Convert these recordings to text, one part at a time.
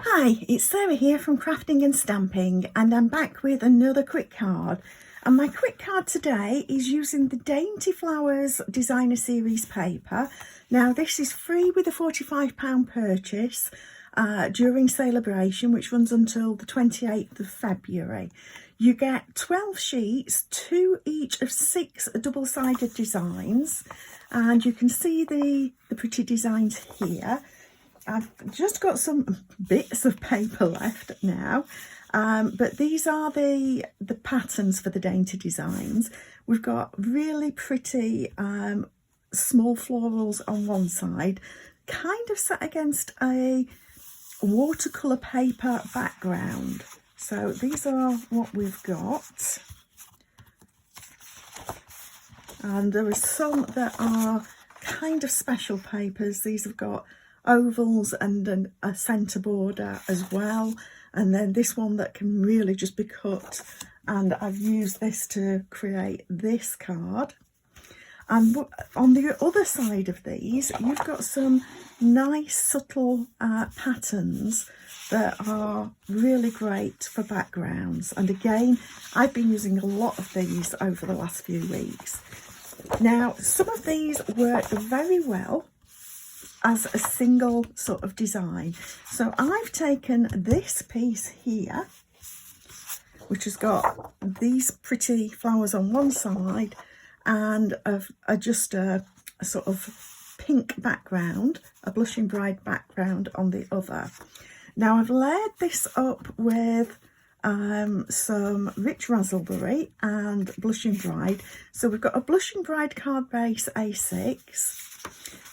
Hi, it's Sarah here from Crafting and Stamping, and I'm back with another quick card. And my quick card today is using the Dainty Flowers Designer Series paper. Now this is free with a £45 purchase during Sale-a-bration, which runs until the 28th of February. You get 12 sheets, 2 each of 6 double-sided designs, and you can see the pretty designs here. I've just got some bits of paper left now, but these are the patterns for the dainty designs. We've got really pretty small florals on one side, kind of set against a watercolour paper background. So these are what we've got. And there are some that are kind of special papers. These have got ovals and a centre border as well, and then this one that can really just be cut, and I've used this to create this card. And on the other side of these, you've got some nice subtle patterns that are really great for backgrounds, and again I've been using a lot of these over the last few weeks. Now some of these work very well as a single sort of design. So I've taken this piece here, which has got these pretty flowers on one side and just a sort of pink background, a blushing bride background on the other. Now I've layered this up with some rich razzleberry and blushing bride. So we've got a blushing bride card base A6.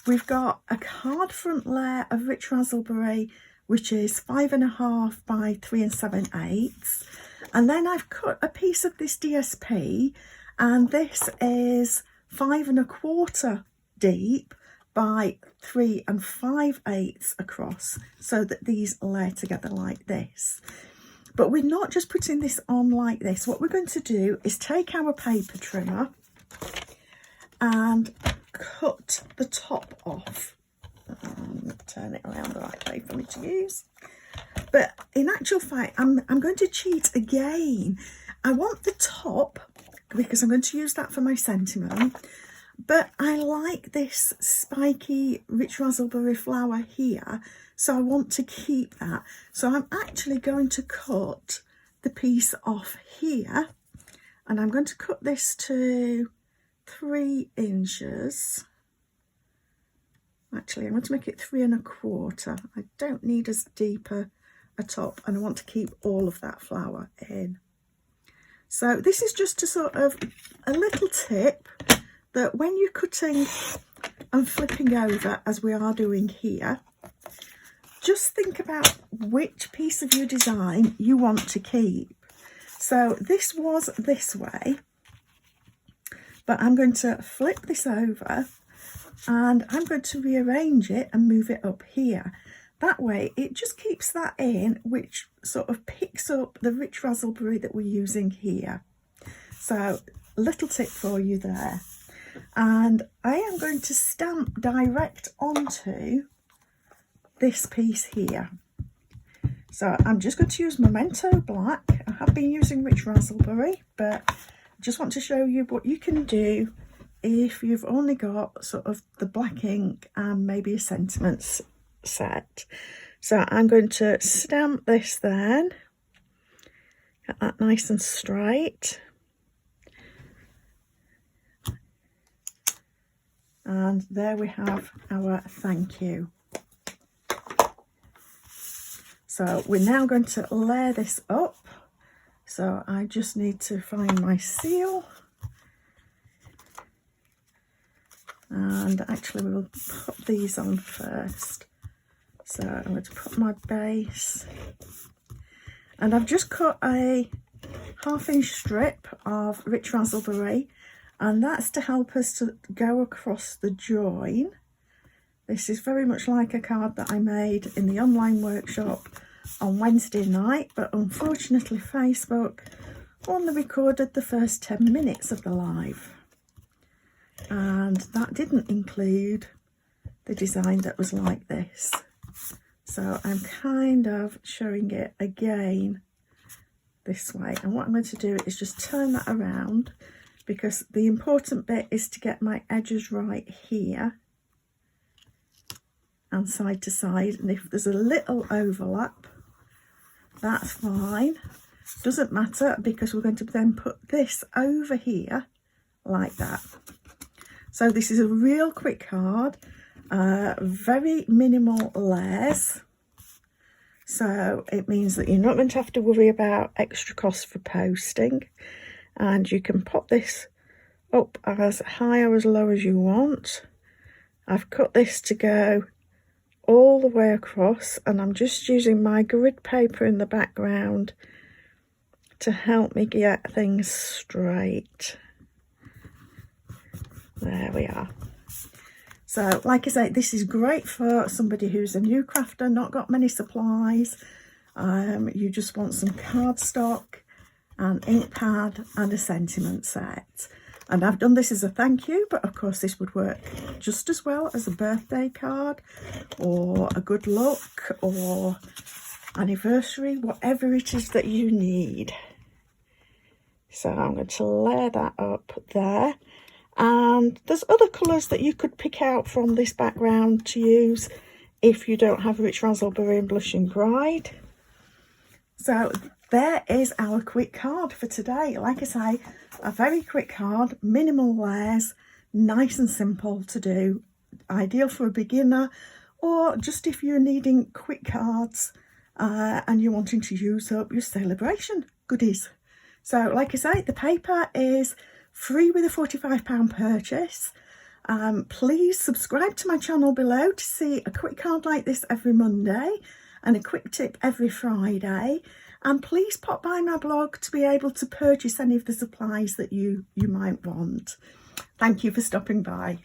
We've got a card front layer of rich razzleberry, which is 5.5 by 3 7/8. And then I've cut a piece of this DSP, and this is 5.25 deep by 3 5/8 across, so that these layer together like this. But we're not just putting this on like this. What we're going to do is take our paper trimmer and cut the top off. Turn it around the right way for me to use. But in actual fact, I'm going to cheat again. I want the top because I'm going to use that for my sentiment, but I like this spiky rich razzleberry flower here, so I want to keep that. So I'm actually going to cut the piece off here, and I'm going to cut this to 3 inches. Actually, I'm going to make it 3 1/4. I don't need as deep a top, and I want to keep all of that flower in. So this is just a sort of a little tip that when you're cutting and flipping over, as we are doing here, just think about which piece of your design you want to keep. So this was this way, but I'm going to flip this over and I'm going to rearrange it and move it up here. That way it just keeps that in, which sort of picks up the rich razzleberry that we're using here. So little tip for you there. And I am going to stamp direct onto this piece here. So I'm just going to use Memento Black. I have been using rich razzleberry, but I just want to show you what you can do if you've only got sort of the black ink and maybe a sentiments set. So I'm going to stamp this then, get that nice and straight. And there we have our thank you. So we're now going to layer this up. So I just need to find my seal. And actually we will put these on first. So I'm going to put my base. And I've just cut a 1/2 inch strip of rich razzleberry, and that's to help us to go across the join. This is very much like a card that I made in the online workshop on Wednesday night, but unfortunately Facebook only recorded the first 10 minutes of the live, and that didn't include the design that was like this. So I'm kind of showing it again this way, and what I'm going to do is just turn that around, because the important bit is to get my edges right here and side to side, and if there's a little overlap, that's fine, doesn't matter, because we're going to then put this over here like that. So this is a real quick card, very minimal layers, so it means that you're not going to have to worry about extra costs for posting, and you can pop this up as high or as low as you want. I've cut this to go all the way across, and I'm just using my grid paper in the background to help me get things straight. There we are. So like I say, this is great for somebody who's a new crafter, not got many supplies. You just want some cardstock, an ink pad and a sentiment set. And I've done this as a thank you, but of course this would work just as well as a birthday card or a good luck or anniversary, whatever it is that you need. So I'm going to layer that up there. And there's other colours that you could pick out from this background to use if you don't have Rich Razzleberry and Blushing Bride. So there is our quick card for today. Like I say, a very quick card, minimal layers, nice and simple to do, ideal for a beginner, or just if you're needing quick cards and you're wanting to use up your Sale-a-bration goodies. So like I say, the paper is free with a £45 purchase. Please subscribe to my channel below to see a quick card like this every Monday and a quick tip every Friday. And please pop by my blog to be able to purchase any of the supplies that you might want. Thank you for stopping by.